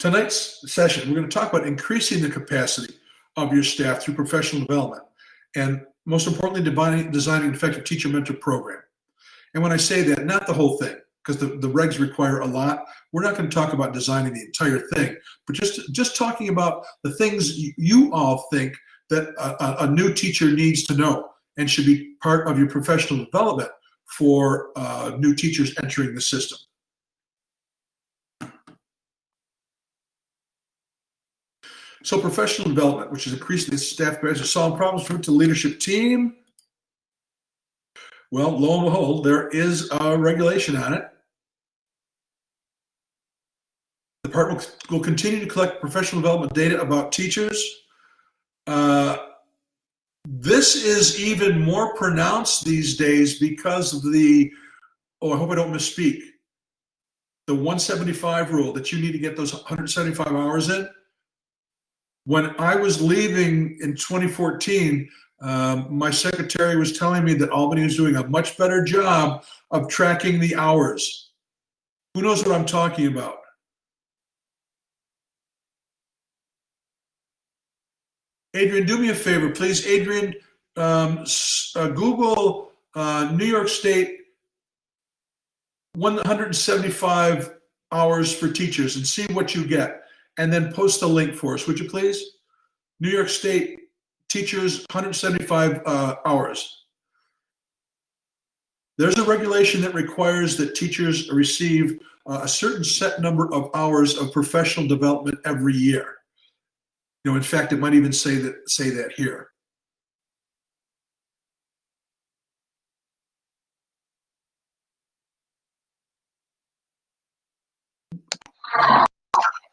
Tonight's session, we're going to talk about increasing the capacity of your staff through professional development, and most importantly, designing an effective teacher-mentor program. And when I say that, not the whole thing, because the regs require a lot. We're not going to talk about designing the entire thing, but just talking about the things you all think that a new teacher needs to know and should be part of your professional development for new teachers entering the system. So professional development, which is increasing the staff capacity to solve problems for the leadership team. Well, lo and behold, there is a regulation on it. The department will continue to collect professional development data about teachers. This is even more pronounced these days because of the, I hope I don't misspeak, the 175 rule that you need to get those 175 hours in. When I was leaving in 2014, my secretary was telling me that Albany was doing a much better job of tracking the hours. Who knows what I'm talking about? Adrian, do me a favor, please. Adrian, Google New York State 175 hours for teachers and see what you get. And then post the link for us, would you please? New York State teachers, 175 hours. There's a regulation that requires that teachers receive a certain set number of hours of professional development every year. You know, in fact, it might even say that here.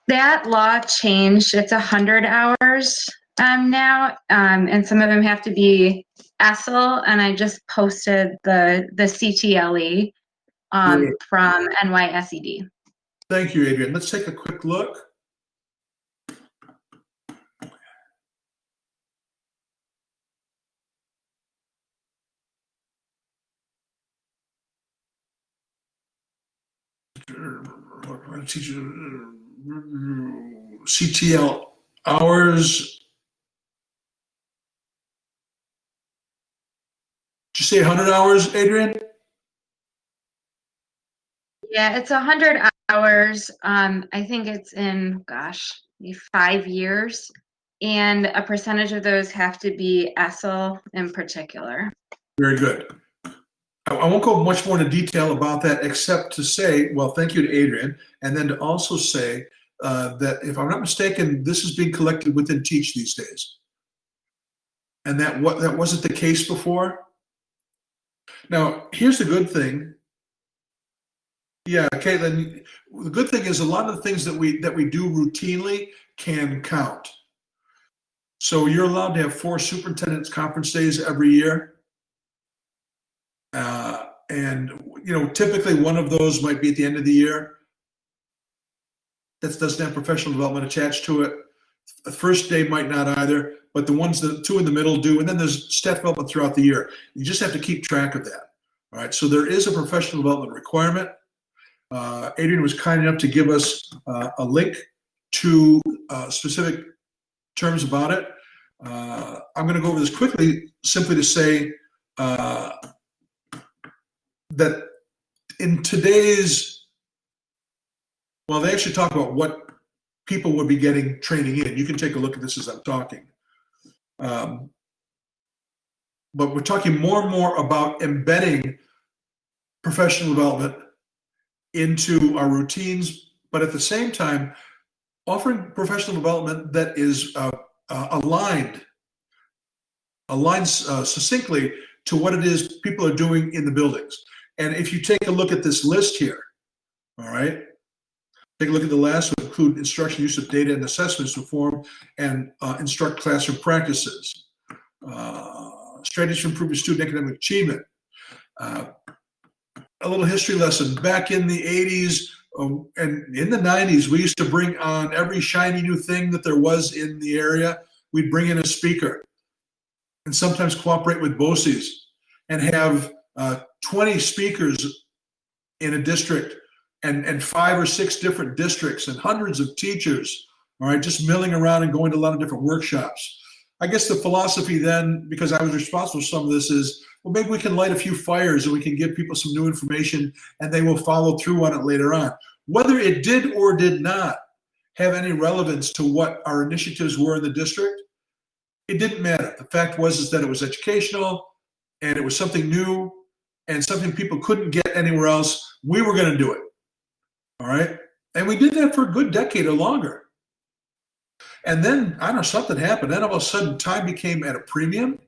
That law changed. It's 100 hours now, and some of them have to be ESL, and I just posted the CTLE from NYSED. Thank you, Adrian. Let's take a quick look. CTL hours. Did you say 100 hours, Adrian? Yeah, it's 100 hours. I think it's in, gosh, 5 years. And a percentage of those have to be ESL in particular. Very good. I won't go much more into detail about that, except to say, well, thank you to Adrian, and then to also say that if I'm not mistaken, this is being collected within Teach these days, and that wasn't the case before. Now, here's the good thing. Yeah, Caitlin, the good thing is a lot of the things that we do routinely can count. So you're allowed to have 4 superintendent's conference days every year. And you know, typically one of those might be at the end of the year. That doesn't have professional development attached to it. The first day might not either, but the 2 in the middle do. And then there's staff development throughout the year. You just have to keep track of that. All right. So there is a professional development requirement. Adrian was kind enough to give us a link to specific terms about it. I'm going to go over this quickly, simply to say that in today's, well, they actually talk about what people would be getting training in. You can take a look at this as I'm talking. But we're talking more and more about embedding professional development into our routines, but at the same time, offering professional development that is aligned succinctly to what it is people are doing in the buildings. And if you take a look at this list here, all right, take a look at the last one, include instruction, use of data and assessments to form and instruct classroom practices, strategies for improving student academic achievement, a little history lesson. Back in the 80s and in the 90s, we used to bring on every shiny new thing that there was in the area. We'd bring in a speaker and sometimes cooperate with BOCES and have 20 speakers in a district and 5 or 6 different districts and hundreds of teachers, all right, just milling around and going to a lot of different workshops. I guess the philosophy then, because I was responsible for some of this, is, well, maybe we can light a few fires and we can give people some new information and they will follow through on it later on. Whether it did or did not have any relevance to what our initiatives were in the district, it didn't matter. The fact was is that it was educational and it was something new and something people couldn't get anywhere else. We were going to do it. All right. And we did that for a good decade or longer. And then, I don't know, something happened. Then all of a sudden, time became at a premium.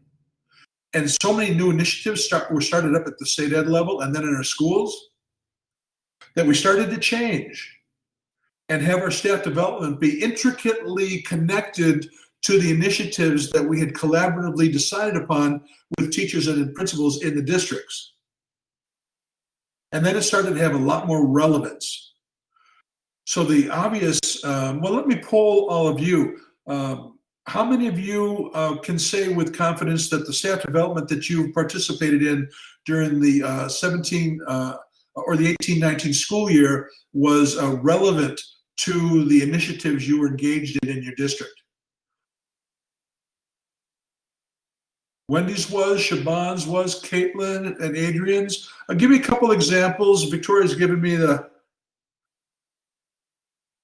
And so many new initiatives were started up at the state ed level and then in our schools that we started to change and have our staff development be intricately connected to the initiatives that we had collaboratively decided upon with teachers and principals in the districts. And then it started to have a lot more relevance. So the obvious, well, let me poll all of you. How many of you can say with confidence that the staff development that you participated in during the 17 or the 18-19 school year was relevant to the initiatives you were engaged in your district? Wendy's was, Shaban's was, Caitlin and Adrian's. Give me a couple examples. Victoria's given me the.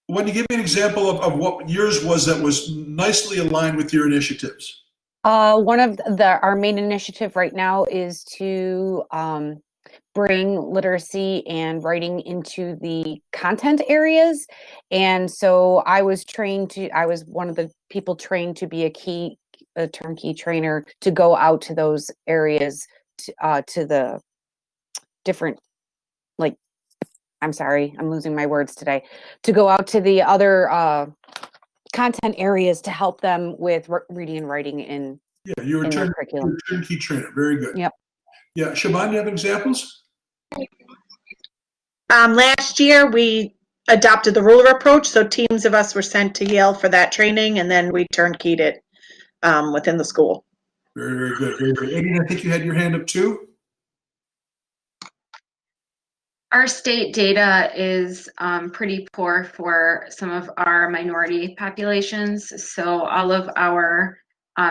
Wendy, give me an example of what yours was that was nicely aligned with your initiatives. One of our main initiative right now is to bring literacy and writing into the content areas. And so I was one of the people trained to be a turnkey trainer to go out to those areas, to the different, like, I'm sorry, I'm losing my words today, to go out to the other content areas to help them with reading and writing in you're a curriculum. turnkey trainer. Very good. Yep. Yeah, Shaban, you have examples? Last year, we adopted the ruler approach, so teams of us were sent to Yale for that training, and then we turnkeyed it within the school. Very, very good. Very good. Adrian, I think you had your hand up too. Our state data is pretty poor for some of our minority populations. So all of our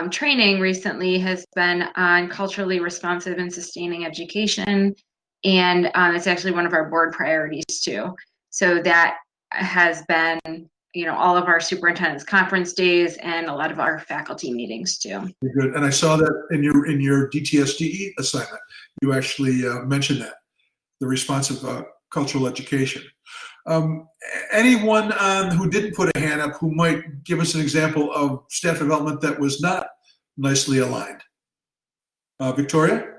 training recently has been on culturally responsive and sustaining education. And it's actually one of our board priorities too. So that has been, all of our superintendent's conference days and a lot of our faculty meetings too. Good. And I saw that in your DTSDE assignment, you actually mentioned that. The responsive cultural education. Anyone who didn't put a hand up who might give us an example of staff development that was not nicely aligned? Victoria?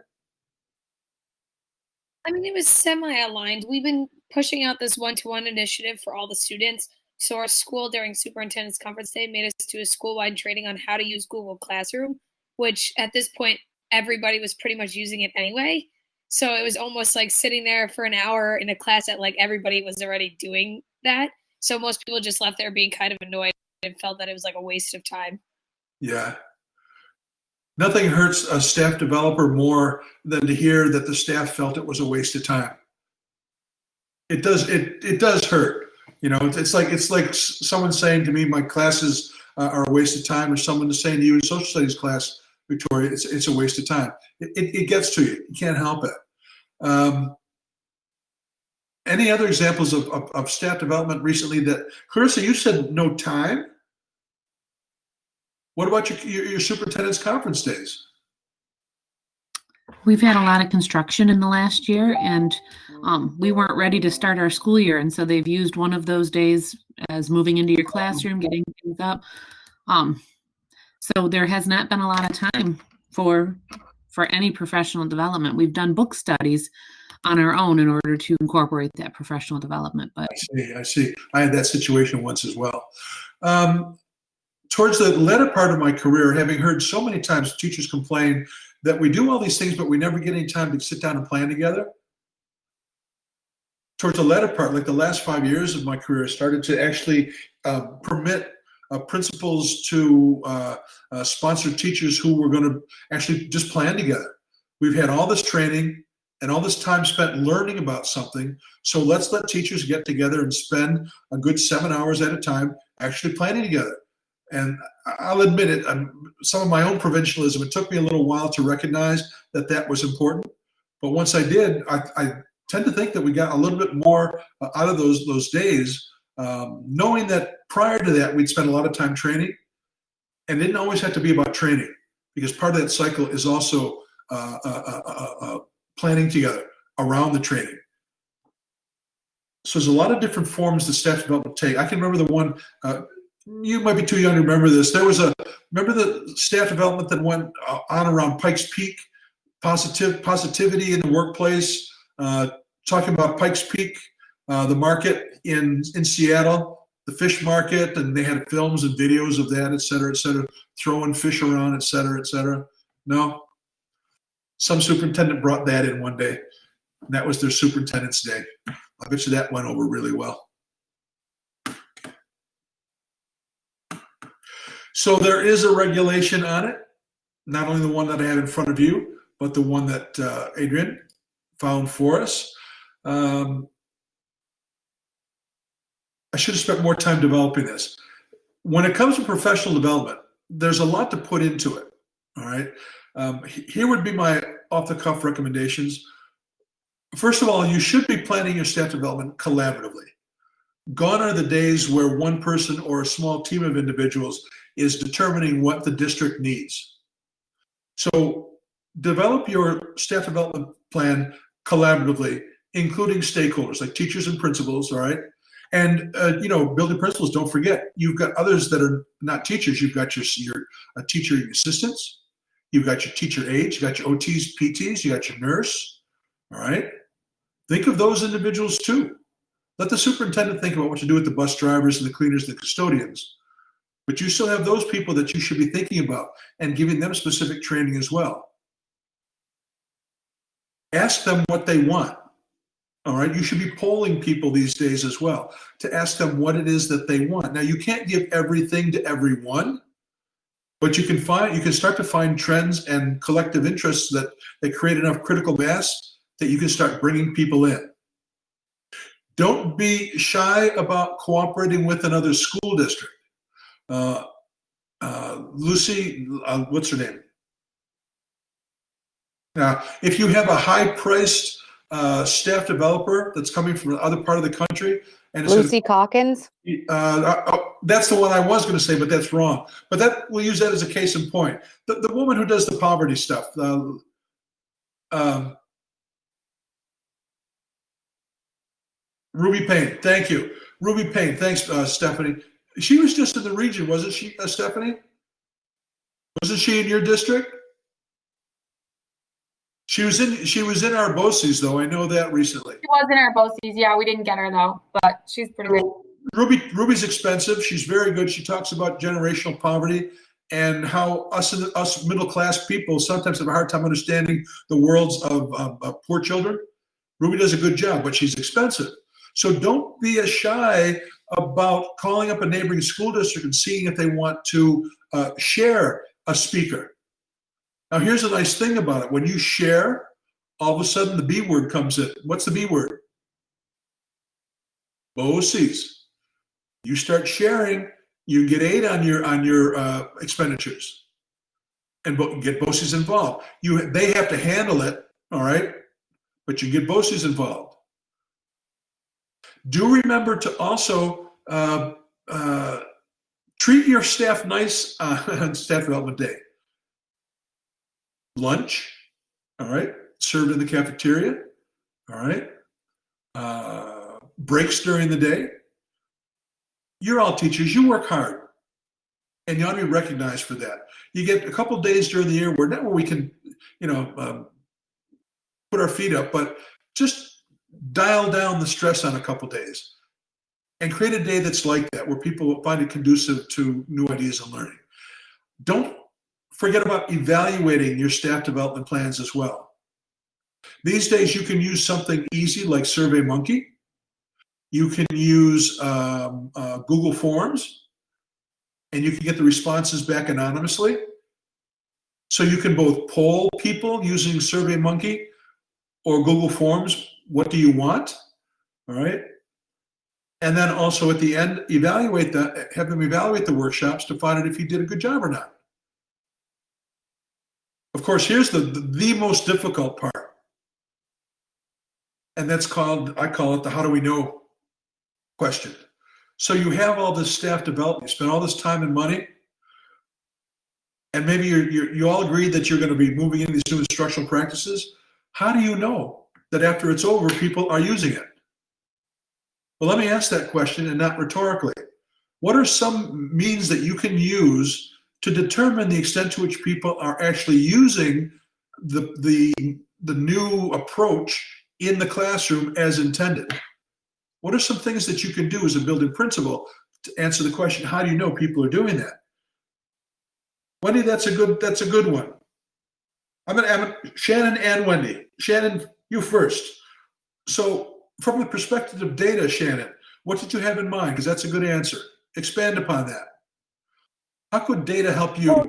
I mean, it was semi-aligned. We've been pushing out this one-to-one initiative for all the students. So our school during superintendent's conference day made us do a school-wide training on how to use Google Classroom, which at this point, everybody was pretty much using it anyway. So it was almost like sitting there for an hour in a class that like everybody was already doing that. So most people just left there being kind of annoyed and felt that it was like a waste of time. Yeah. Nothing hurts a staff developer more than to hear that the staff felt it was a waste of time. It does hurt. It's like someone saying to me, my classes are a waste of time, or someone saying to you in social studies class, Victoria, it's a waste of time. It gets to you. You can't help it. Any other examples of staff development recently that, Clarissa, you said no time? What about your superintendent's conference days? We've had a lot of construction in the last year, and we weren't ready to start our school year. And so they've used one of those days as moving into your classroom, getting things up. So there has not been a lot of time for any professional development. We've done book studies on our own in order to incorporate that professional development. But I see. I had that situation once as well. Towards the latter part of my career, having heard so many times teachers complain that we do all these things, but we never get any time to sit down and plan together. Towards the latter part, like the last 5 years of my career, I started to actually permit principals to sponsor teachers who were going to actually just plan together. We've had all this training. and all this time spent learning about something. So let's let teachers get together and spend a good 7 hours at a time actually planning together. And I'll admit it, some of my own provincialism, it took me a little while to recognize that that was important. But once I did, I tend to think that we got a little bit more out of those days, knowing that prior to that, we'd spent a lot of time training, and it didn't always have to be about training, because part of that cycle is also planning together around the training. So there's a lot of different forms that staff development take. I can remember the one, you might be too young to remember this. Remember the staff development that went on around Pikes Peak, positivity in the workplace, talking about Pikes Peak, the market in Seattle, the fish market, and they had films and videos of that, et cetera, throwing fish around, et cetera. No? Some superintendent brought that in one day, and that was their superintendent's day. I bet you that went over really well. So there is a regulation on it, not only the one that I have in front of you, but the one that Adrian found for us. I should have spent more time developing this. When it comes to professional development, there's a lot to put into it, all right? Here would be my off-the-cuff recommendations. First of all, you should be planning your staff development collaboratively. Gone are the days where one person or a small team of individuals is determining what the district needs. So develop your staff development plan collaboratively, including stakeholders like teachers and principals, all right? And, building principals, don't forget, you've got others that are not teachers. You've got your teacher assistants. You've got your teacher aides. You've got your OTs, PTs. You got your nurse, all right? Think of those individuals too. Let the superintendent think about what to do with the bus drivers and the cleaners and the custodians. But you still have those people that you should be thinking about and giving them specific training as well. Ask them what they want. All right, you should be polling people these days as well to ask them what it is that they want. Now, you can't give everything to everyone, but you can start to find trends and collective interests that create enough critical mass that you can start bringing people in. Don't be shy about cooperating with another school district. Lucy, what's her name? Now, if you have a high-priced staff developer that's coming from the other part of the country, and Lucy Calkins? That's the one I was going to say, but that's wrong. But we'll use that as a case in point. The woman who does the poverty stuff, Ruby Payne. Thank you, Ruby Payne. Thanks, Stephanie. She was just in the region, wasn't she, Stephanie? Wasn't she in your district? She was in our BOCES, though. I know that recently. She was in our BOCES. Yeah, we didn't get her though, but she's pretty good. Ruby's expensive. She's very good. She talks about generational poverty and how us middle class people sometimes have a hard time understanding the worlds of poor children. Ruby does a good job, but she's expensive. So don't be as shy about calling up a neighboring school district and seeing if they want to share a speaker. Now, here's a nice thing about it. When you share, all of a sudden the B word comes in. What's the B word? BOCES. You start sharing, you get aid on your expenditures, and get BOCES involved. They have to handle it, all right? But you get BOCES involved. Do remember to also treat your staff nice on Staff Development Day. Lunch, all right, served in the cafeteria, all right. Breaks during the day. You're all teachers, you work hard, and you ought to be recognized for that. You get a couple of days during the year where we can, put our feet up, but just dial down the stress on a couple of days and create a day that's like that, where people find it conducive to new ideas and learning. Don't forget about evaluating your staff development plans as well. These days, you can use something easy like SurveyMonkey. You can use Google Forms, and you can get the responses back anonymously. So you can both poll people using SurveyMonkey, or Google Forms, what do you want? All right. And then also at the end, have them evaluate the workshops to find out if you did a good job or not. Of course, here's the most difficult part. And that's I call it the how do we know question. So you have all this staff development, you spend all this time and money, and maybe you all agreed that you're going to be moving into these new instructional practices. How do you know that after it's over, people are using it? Well, let me ask that question, and not rhetorically. What are some means that you can use to determine the extent to which people are actually using the new approach in the classroom as intended? What are some things that you can do as a building principal to answer the question, how do you know people are doing that? Wendy, that's a good one. I'm going to have Shannon and Wendy. Shannon, you first. So from the perspective of data, Shannon, what did you have in mind? Because that's a good answer. Expand upon that. How could data help you? Well,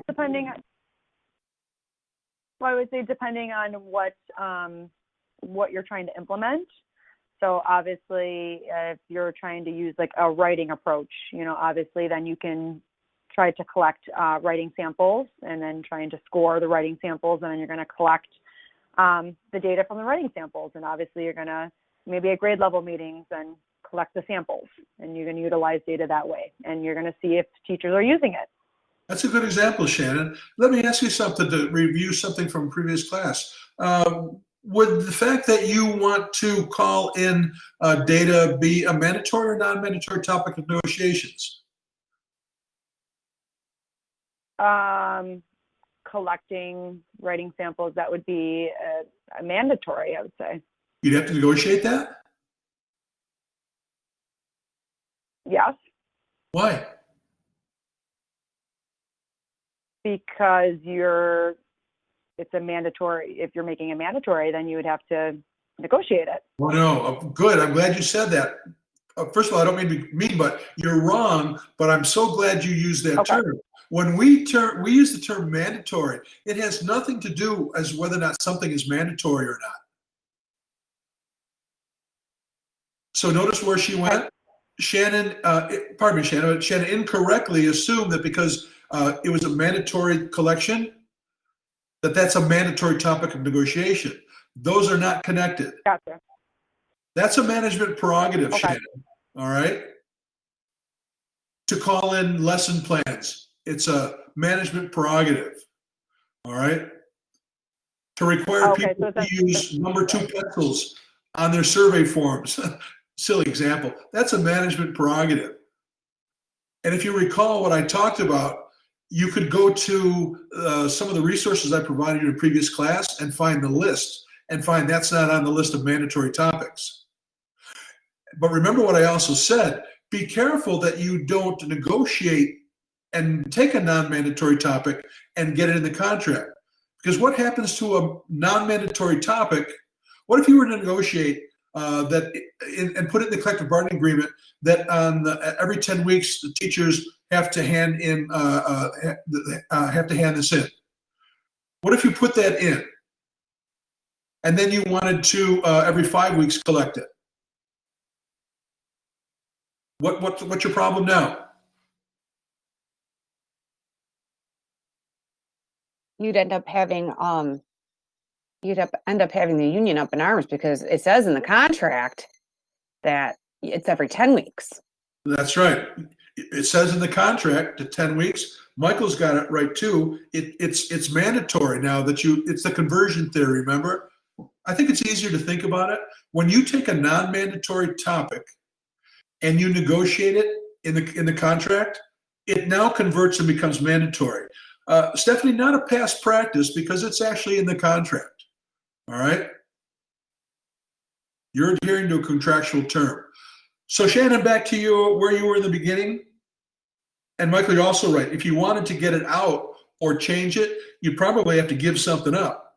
I would say depending on what you're trying to implement. So obviously, if you're trying to use like a writing approach, obviously then you can try to collect writing samples and then trying to score the writing samples, and then you're going to collect the data from the writing samples. And obviously you're going to maybe at grade level meetings and collect the samples, and you're going to utilize data that way. And you're going to see if teachers are using it. That's a good example, Shannon. Let me ask you something to review something from previous class. Would the fact that you want to call in data be a mandatory or non-mandatory topic of negotiations? Collecting writing samples, that would be a mandatory, I would say. You'd have to negotiate that? Yes. Why? Because it's a mandatory. If you're making it mandatory, then you would have to negotiate it. Well, no, good. I'm glad you said that. First of all, I don't mean to be mean, but you're wrong, but I'm so glad you used that term. When we use the term mandatory, it has nothing to do as whether or not something is mandatory or not. So notice where she went. Shannon incorrectly assumed that because it was a mandatory collection, that's a mandatory topic of negotiation. Those are not connected. Gotcha. That's a management prerogative, Shannon. All right? To call in lesson plans, it's a management prerogative. All right? To require people to use number 2 pencils on their survey forms. Silly example. That's a management prerogative. And if you recall what I talked about, you could go to some of the resources I provided you in previous class and find the list and find that's not on the list of mandatory topics. But remember what I also said, be careful that you don't negotiate and take a non-mandatory topic and get it in the contract. Because what happens to a non-mandatory topic, what if you were to negotiate and put it in the collective bargaining agreement that on every 10 weeks the teachers have to hand this in? What if you put that in and then you wanted to every 5 weeks collect it? What's your problem now? You'd end up having the union up in arms because it says in the contract that it's every 10 weeks. That's right. It says in the contract to 10 weeks. Michael's got it right too. It's mandatory now that it's the conversion theory, remember? I think it's easier to think about it. When you take a non-mandatory topic and you negotiate it in the contract, it now converts and becomes mandatory. Stephanie, not a past practice because it's actually in the contract. All right? You're adhering to a contractual term. So Shannon, back to you where you were in the beginning. And Michael, you're also right. If you wanted to get it out or change it, you probably have to give something up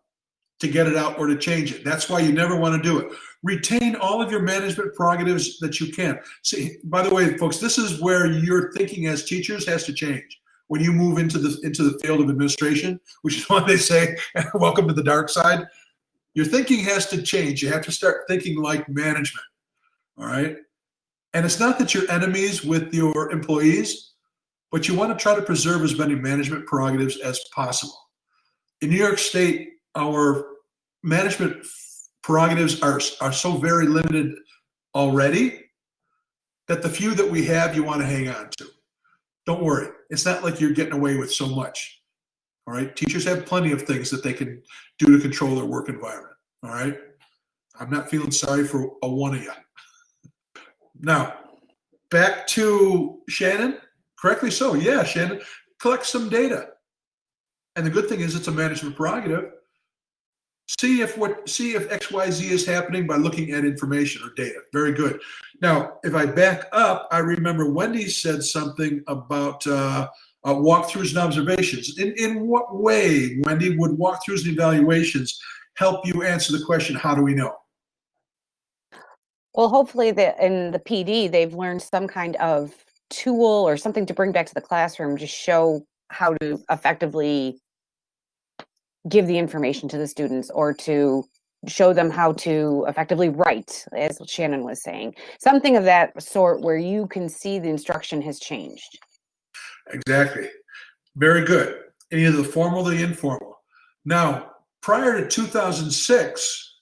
to get it out or to change it. That's why you never want to do it. Retain all of your management prerogatives that you can. See, by the way, folks, this is where your thinking as teachers has to change. When you move into the field of administration, which is why they say, welcome to the dark side. Your thinking has to change. You have to start thinking like management. All right. And it's not that you're enemies with your employees, but you want to try to preserve as many management prerogatives as possible. In New York State, our management prerogatives are so very limited already that the few that we have, you want to hang on to. Don't worry. It's not like you're getting away with so much. All right. Teachers have plenty of things that they can do to control their work environment. All right. I'm not feeling sorry for a one of you. Now, back to Shannon. Correctly so. Yeah, Shannon, collect some data. And the good thing is it's a management prerogative. See if XYZ is happening by looking at information or data. Very good. Now, if I back up, I remember Wendy said something about walkthroughs and observations. In what way, Wendy, would walkthroughs and evaluations help you answer the question, how do we know? Well, hopefully in the PD, they've learned some kind of tool or something to bring back to the classroom to show how to effectively give the information to the students, or to show them how to effectively write, as Shannon was saying. Something of that sort where you can see the instruction has changed. Exactly. Very good. And either the formal or the informal. Now, prior to 2006,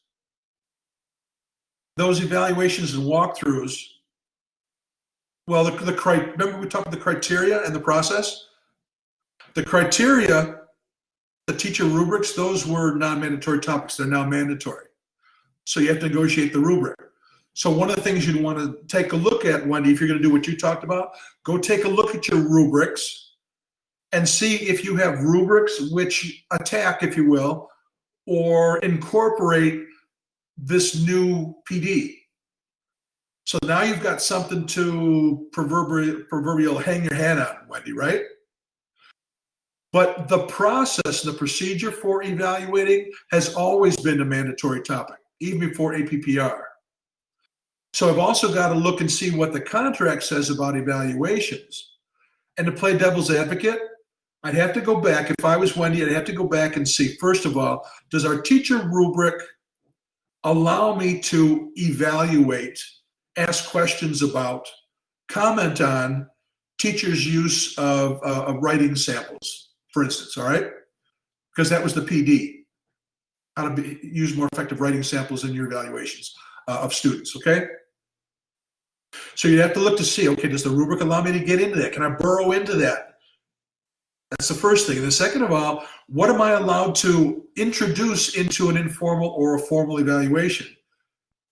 those evaluations and walkthroughs, well, remember we talked about the criteria and the process? The criteria, the teacher rubrics, those were non-mandatory topics. They're now mandatory. So you have to negotiate the rubric. So one of the things you'd want to take a look at, Wendy, if you're going to do what you talked about, go take a look at your rubrics and see if you have rubrics which attack, if you will, or incorporate this new PD. So now you've got something to proverbial hang your hat on, Wendy, right? But the process, the procedure for evaluating has always been a mandatory topic, even before APPR. So I've also got to look and see what the contract says about evaluations. And to play devil's advocate, I'd have to go back. If I was Wendy, I'd have to go back and see, first of all, does our teacher rubric allow me to evaluate, ask questions about, comment on teachers' use of writing samples, for instance, all right? Because that was the PD, how to use more effective writing samples in your evaluations of students, okay? So you'd have to look to see, okay, does the rubric allow me to get into that? Can I burrow into that? That's the first thing. And the second of all, what am I allowed to introduce into an informal or a formal evaluation?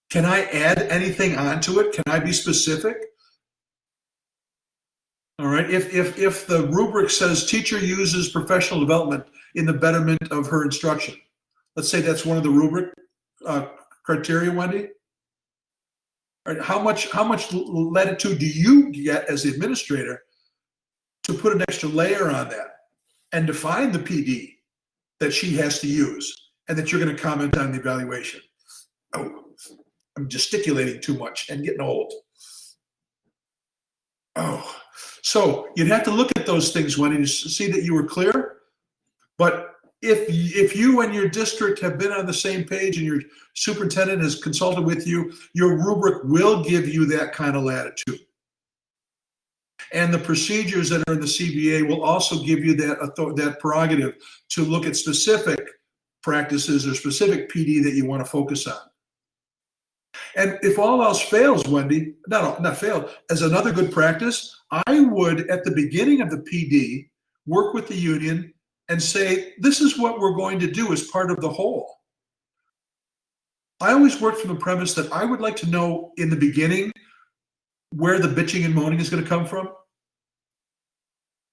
Can I add anything onto it? Can I be specific? All right, if the rubric says teacher uses professional development in the betterment of her instruction, let's say that's one of the rubric criteria, Wendy. All right, how much latitude do you get as the administrator to put an extra layer on that and define the PD that she has to use and that you're going to comment on the evaluation? Oh, I'm gesticulating too much and getting old. Oh, so you'd have to look at those things, Wendy, to see that you were clear. But if you and your district have been on the same page and your superintendent has consulted with you, your rubric will give you that kind of latitude. And the procedures that are in the CBA will also give you that prerogative to look at specific practices or specific PD that you want to focus on. And if all else fails, Wendy, not failed, as another good practice, I would, at the beginning of the PD, work with the union and say, this is what we're going to do as part of the whole. I always work from the premise that I would like to know in the beginning where the bitching and moaning is going to come from.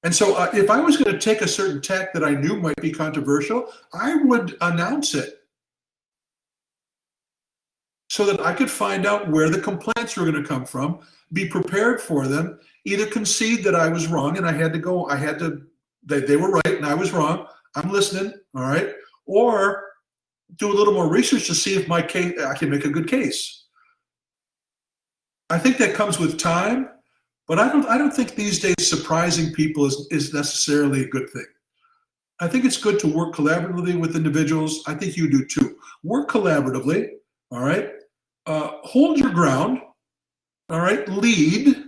And so if I was going to take a certain tack that I knew might be controversial, I would announce it so that I could find out where the complaints were going to come from, be prepared for them, either concede that I was wrong and they were right and I was wrong, I'm listening, all right, or do a little more research to see if I can make a good case. I think that comes with time, but I don't think these days surprising people is necessarily a good thing. I think it's good to work collaboratively with individuals. I think you do too. Work collaboratively, all right? Hold your ground, all right? Lead,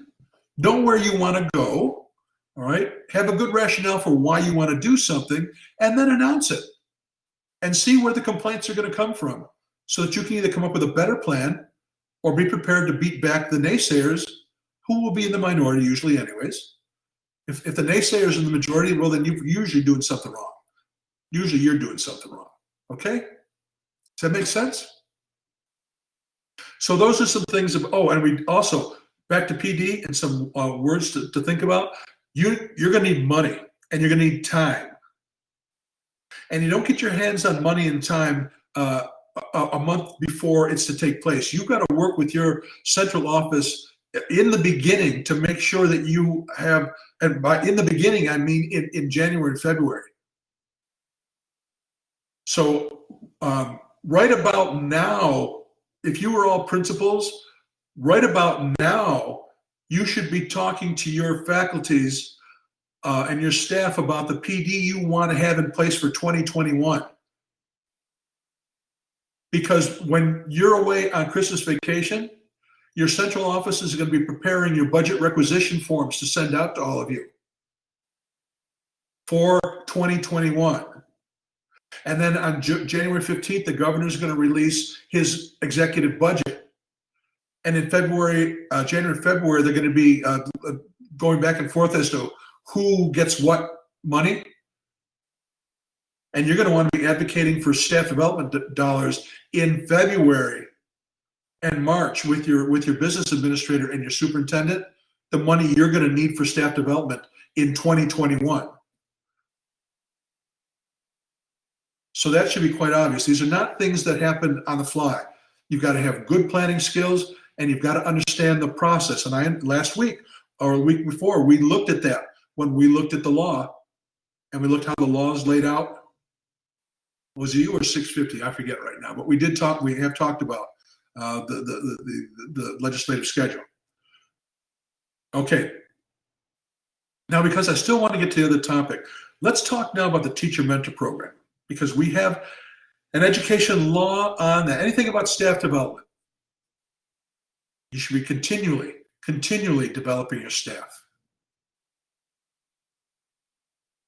know where you want to go, all right? Have a good rationale for why you want to do something, and then announce it. And see where the complaints are going to come from so that you can either come up with a better plan or be prepared to beat back the naysayers, who will be in the minority usually anyways. If the naysayers are in the majority, well, then you're usually doing something wrong. Usually you're doing something wrong. Okay? Does that make sense? So those are some things. And we also, back to PD and some words to think about. You're going to need money and you're going to need time. And you don't get your hands on money and time a month before it's to take place. You've got to work with your central office in the beginning to make sure that you have, and by in the beginning, I mean in January and February. So right about now, if you were all principals, right about now, you should be talking to your faculties and your staff about the PD you want to have in place for 2021. Because when you're away on Christmas vacation, your central office is going to be preparing your budget requisition forms to send out to all of you for 2021. And then on January 15th, the governor is going to release his executive budget. And in January, February, they're going to be going back and forth as to who gets what money. And you're going to want to be advocating for staff development dollars in February and March with your business administrator and your superintendent, the money you're going to need for staff development in 2021. So that should be quite obvious. These are not things that happen on the fly. You've got to have good planning skills and you've got to understand the process. And last week or a week before, we looked at that when we looked at the law and we looked how the law is laid out. Was it you or 650? I forget right now, but we have talked about the legislative schedule. Okay. Now, because I still want to get to the other topic, let's talk now about the teacher mentor program, because we have an education law on that. Anything about staff development, you should be continually developing your staff.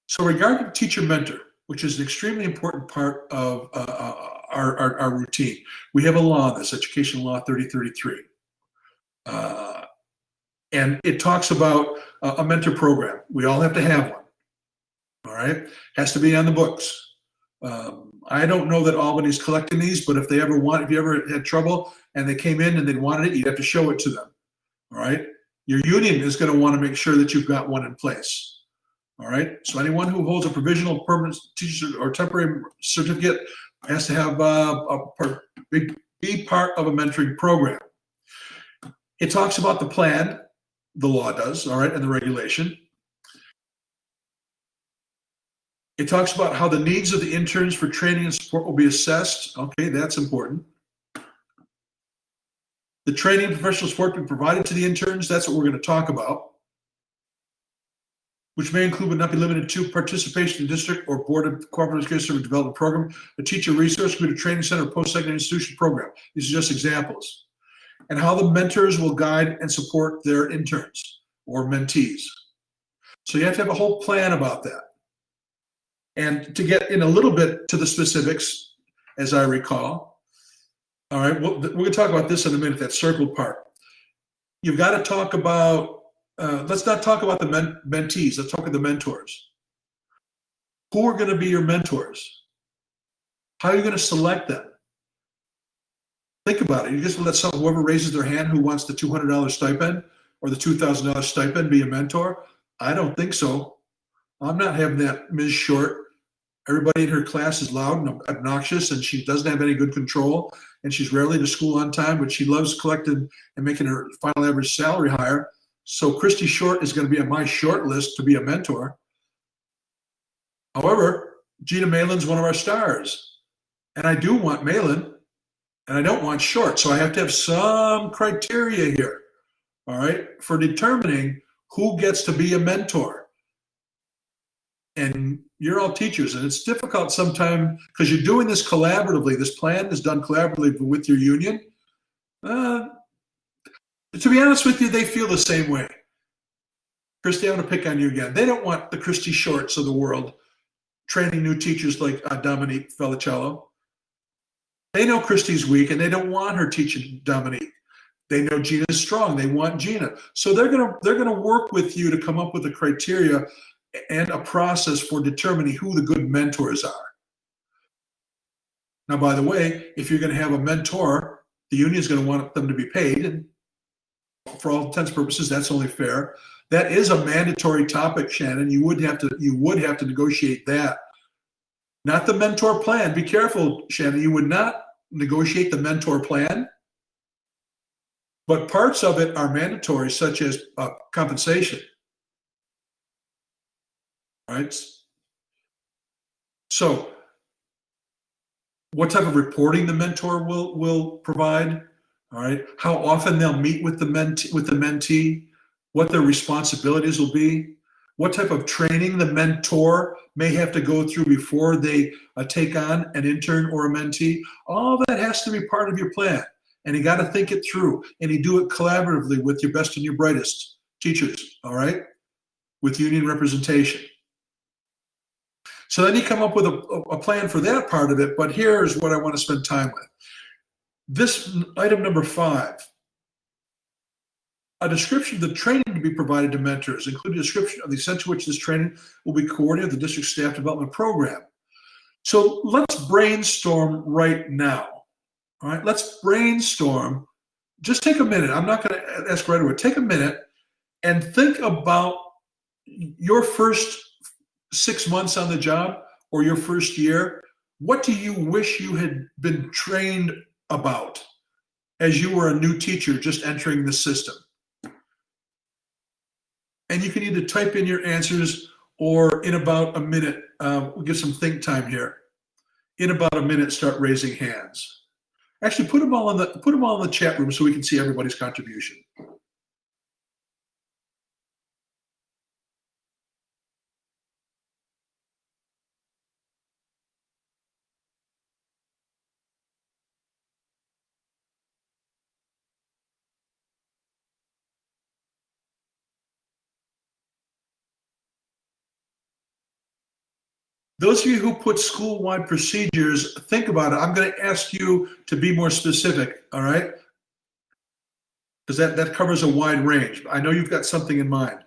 So regarding teacher mentor, which is an extremely important part of our routine, we have a law on this, Education Law 3033. And it talks about a mentor program. We all have to have one, all right? Has to be on the books. I don't know that Albany's collecting these, but if you ever had trouble and they came in and they wanted it, you'd have to show it to them, all right? Your union is going to want to make sure that you've got one in place. All right. So anyone who holds a provisional, permanent teacher or temporary certificate has to have be part of a mentoring program. It talks about the plan, the law does, all right, and the regulation. It talks about how the needs of the interns for training and support will be assessed. Okay, that's important. The training and professional support be provided to the interns. That's what we're going to talk about, which may include but not be limited to participation in district or board of cooperative education service development program, a teacher resource, community training center, or post-secondary institution program. These are just examples. And how the mentors will guide and support their interns or mentees. So you have to have a whole plan about that. And to get in a little bit to the specifics, as I recall, all right, we're going to talk about this in a minute, that circled part. You've got to talk about let's not talk about the mentees. Let's talk about the mentors. Who are going to be your mentors? How are you going to select them? Think about it. You just let whoever raises their hand who wants the $200 stipend or the $2,000 stipend be a mentor? I don't think so. I'm not having that Ms. Short. Everybody in her class is loud and obnoxious, and she doesn't have any good control, and she's rarely to school on time, but she loves collecting and making her final average salary higher. So Christy Short is going to be on my short list to be a mentor. However, Gina Malin's one of our stars. And I do want Malin, and I don't want Short. So I have to have some criteria here, all right, for determining who gets to be a mentor. And you're all teachers, and it's difficult sometimes because you're doing this collaboratively. This plan is done collaboratively with your union. To be honest with you, they feel the same way. Christy, I'm going to pick on you again. They don't want the Christy Shorts of the world training new teachers like Dominique Felicello. They know Christy's weak, and they don't want her teaching Dominique. They know Gina's strong. They want Gina. So they're gonna work with you to come up with a criteria and a process for determining who the good mentors are. Now, by the way, if you're going to have a mentor, the union is going to want them to be paid, and for all intents and purposes, that's only fair. That is a mandatory topic, Shannon. You would have to negotiate that. Not the mentor plan. Be careful, Shannon. You would not negotiate the mentor plan, but parts of it are mandatory, such as compensation. Right? So, what type of reporting the mentor will provide? All right. How often they'll meet with the mentee, what their responsibilities will be, what type of training the mentor may have to go through before they take on an intern or a mentee. All that has to be part of your plan. And you got to think it through, and you do it collaboratively with your best and your brightest teachers, all right, with union representation. So then you come up with a plan for that part of it, but here's what I want to spend time with. This item number 5, a description of the training to be provided to mentors, including a description of the extent to which this training will be coordinated with the district staff development program. So let's brainstorm right now. All right, let's brainstorm. Just take a minute. I'm not going to ask right away. Take a minute and think about your first 6 months on the job or your first year. What do you wish you had been trained about as you were a new teacher just entering the system? And you can either type in your answers or in about a minute, we'll get some think time here. In about a minute, start raising hands. Actually, put them all in the chat room so we can see everybody's contribution. Those of you who put school-wide procedures, think about it. I'm going to ask you to be more specific, all right? Because that covers a wide range. I know you've got something in mind.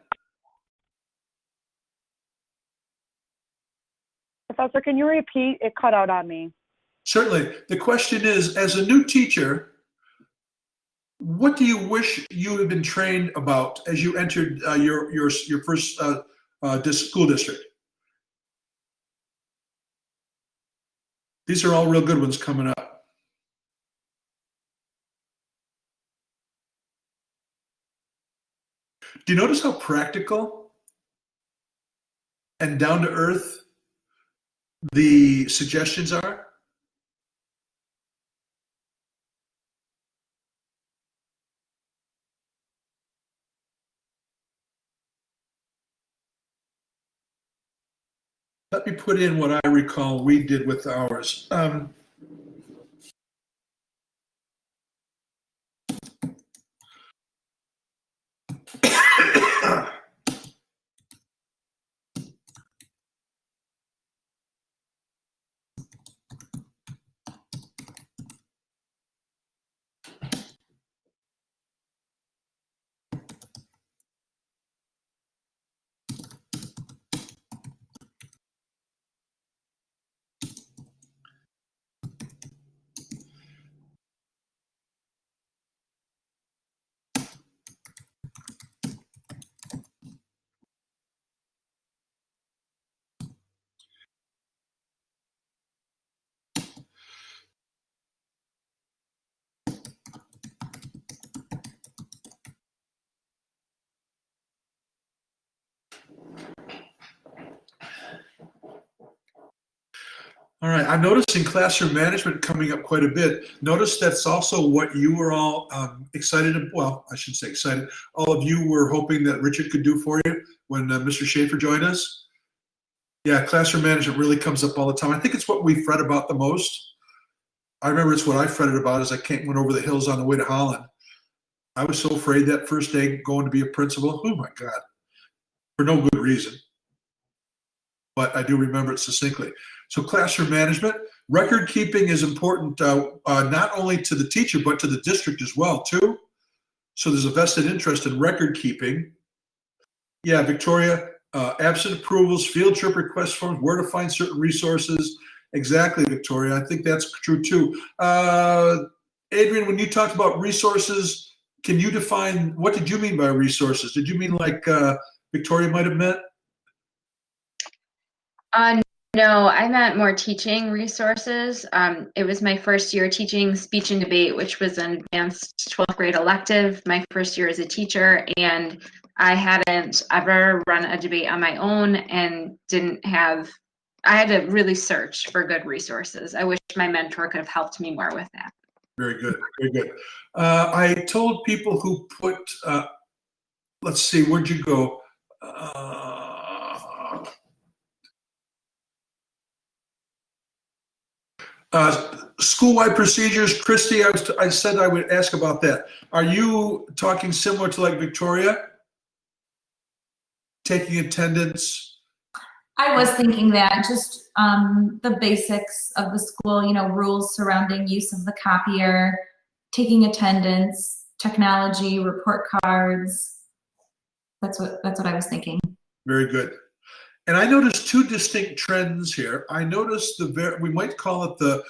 Professor, can you repeat? It cut out on me. Certainly. The question is, as a new teacher, what do you wish you had been trained about as you entered your first school district? These are all real good ones coming up. Do you notice how practical and down to earth the suggestions are? Let me put in what I recall we did with ours. All right, I'm noticing classroom management coming up quite a bit. Notice that's also what you were all excited, well, I shouldn't say excited, all of you were hoping that Richard could do for you when Mr. Schaefer joined us. Yeah, classroom management really comes up all the time. I think it's what we fret about the most. I remember it's what I fretted about as I went over the hills on the way to Holland. I was so afraid that first day going to be a principal. Oh my God, for no good reason. But I do remember it succinctly. So classroom management, record keeping is important not only to the teacher, but to the district as well too. So there's a vested interest in record keeping. Yeah, Victoria, absent approvals, field trip request forms, where to find certain resources. Exactly, Victoria. I think that's true too. Adrian, when you talked about resources, can you define, what did you mean by resources? Did you mean like Victoria might have meant? No, I meant more teaching resources. It was my first year teaching speech and debate, which was an advanced 12th grade elective, my first year as a teacher, and I hadn't ever run a debate on my own and I had to really search for good resources. I wish my mentor could have helped me more with that. Very good, very good. I told people who put, let's see, where'd you go? School-wide procedures, Christy, I said I would ask about that. Are you talking similar to like Victoria? Taking attendance? I was thinking that just the basics of the school, rules surrounding use of the copier, taking attendance, technology, report cards. That's what I was thinking. Very good. And I noticed two distinct trends here. I noticed we might call it the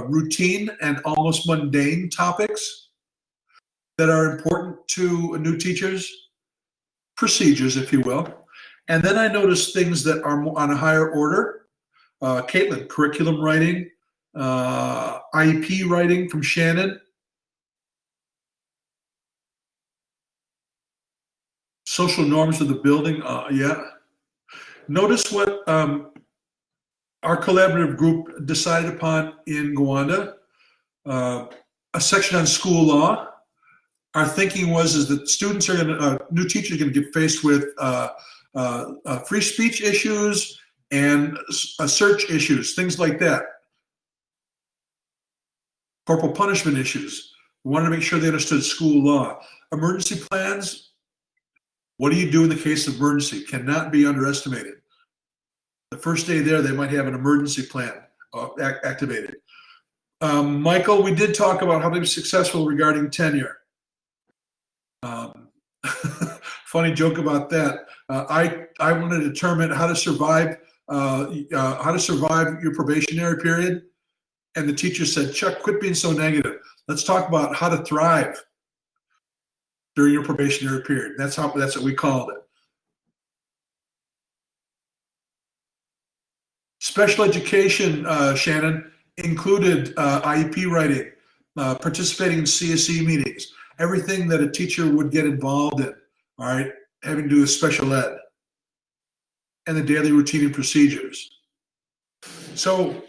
routine and almost mundane topics that are important to new teachers, procedures, if you will. And then I noticed things that are on a higher order. Caitlin, curriculum writing, IEP writing from Shannon. Social norms of the building, yeah. Notice what our collaborative group decided upon in Gowanda, a section on school law. Our thinking is that students are new teachers are going to get faced with free speech issues and search issues, things like that. Corporal punishment issues. We wanted to make sure they understood school law. Emergency plans. What do you do in the case of emergency? Cannot be underestimated. The first day there, they might have an emergency plan activated. Michael, we did talk about how to be successful regarding tenure. Funny joke about that. I want to determine how to survive your probationary period, and the teacher said, "Chuck, quit being so negative. Let's talk about how to thrive during your probationary period." That's what we called it. Special education, Shannon, included IEP writing, participating in CSE meetings, everything that a teacher would get involved in, all right, having to do with special ed, and the daily routine and procedures. So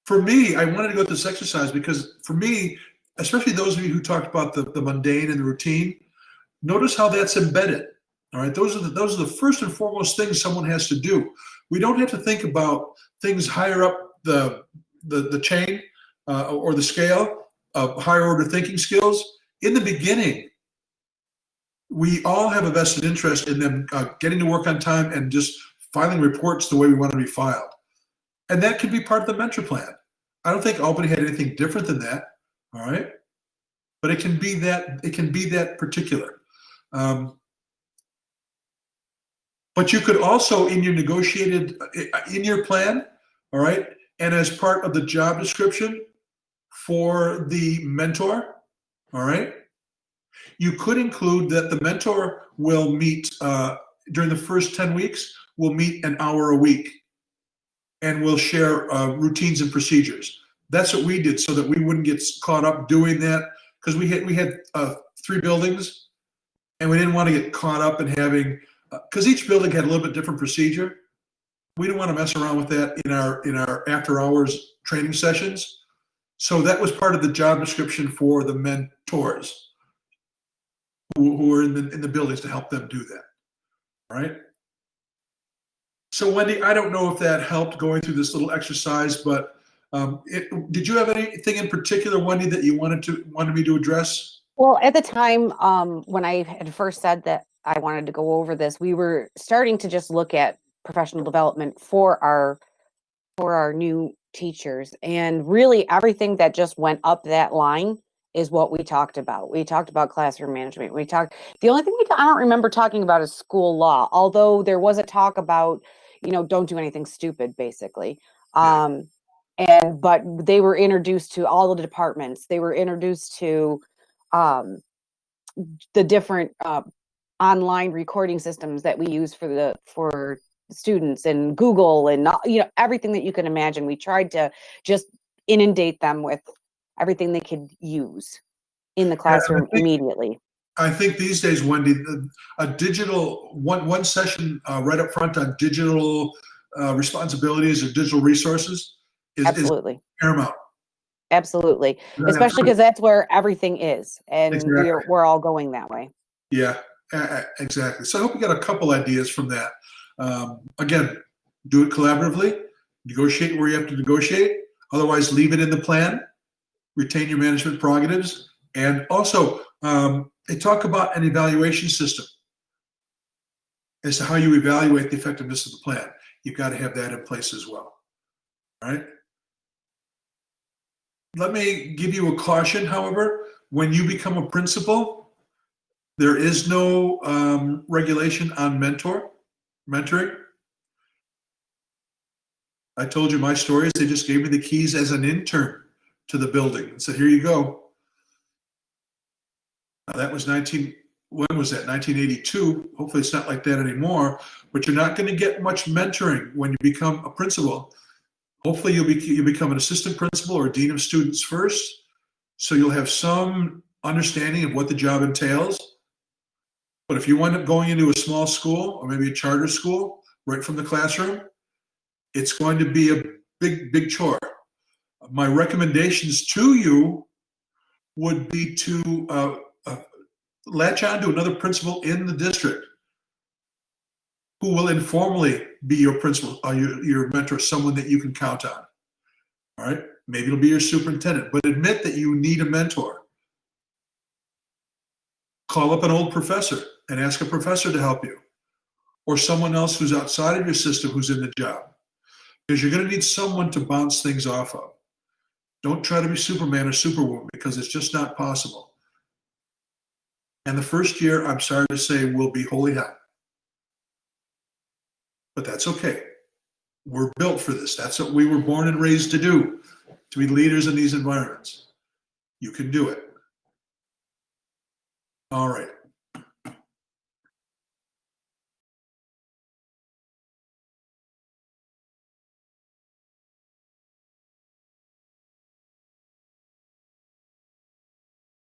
for me, I wanted to go through this exercise because for me, especially those of you who talked about the mundane and the routine, notice how that's embedded. All right, those are the first and foremost things someone has to do. We don't have to think about things higher up the chain or the scale of higher order thinking skills. In the beginning, we all have a vested interest in them getting to work on time and just filing reports the way we want to be filed. And that can be part of the mentor plan. I don't think Albany had anything different than that. All right, but it can be that particular. But you could also, in your plan, all right, and as part of the job description for the mentor, all right, you could include that the mentor will meet during the first 10 weeks, will meet an hour a week, and we'll share routines and procedures. That's what we did so that we wouldn't get caught up doing that, because we had 3 buildings, and we didn't want to get caught up in having, because each building had a little bit different procedure. We didn't want to mess around with that in our after hours training sessions. So that was part of the job description for the mentors who are in the buildings to help them do that. All right. So Wendy, I don't know if that helped going through this little exercise, but did you have anything in particular, Wendy, that you wanted me to address? Well, at the time, when I had first said that I wanted to go over this, we were starting to just look at professional development for our new teachers, and really everything that just went up that line is what we talked about. We talked about classroom management. The only thing I don't remember talking about is school law, although there was a talk about, don't do anything stupid, basically. But they were introduced to all the departments. They were introduced to the different online recording systems that we use for students, and Google, and everything that you can imagine. We tried to just inundate them with everything they could use in the classroom immediately. I think these days, Wendy, a digital one session right up front on digital responsibilities or digital resources is Absolutely paramount. Absolutely, especially because that's where everything is, and exactly. we're all going that way. Yeah, exactly. So I hope you got a couple ideas from that. Again, do it collaboratively, negotiate where you have to negotiate. Otherwise, leave it in the plan, retain your management prerogatives. And also, they talk about an evaluation system as to how you evaluate the effectiveness of the plan. You've got to have that in place as well. All right. Let me give you a caution, however. When you become a principal, there is no regulation on mentoring. I told you my stories. They just gave me the keys as an intern to the building and said, here you go. Now, that was when was that? 1982. Hopefully it's not like that anymore, but you're not going to get much mentoring when you become a principal. Hopefully you become an assistant principal or dean of students first. So you'll have some understanding of what the job entails. But if you wind up going into a small school or maybe a charter school right from the classroom, it's going to be a big chore. My recommendations to you would be to latch on to another principal in the district who will informally be your principal, your mentor, someone that you can count on. All right? Maybe it'll be your superintendent, but admit that you need a mentor. Call up an old professor and ask a professor to help you, or someone else who's outside of your system who's in the job, because you're going to need someone to bounce things off of. Don't try to be Superman or Superwoman, because it's just not possible. And the first year, I'm sorry to say, will be holy hell. But that's okay. We're built for this. That's what we were born and raised to do, to be leaders in these environments. You can do it. All right.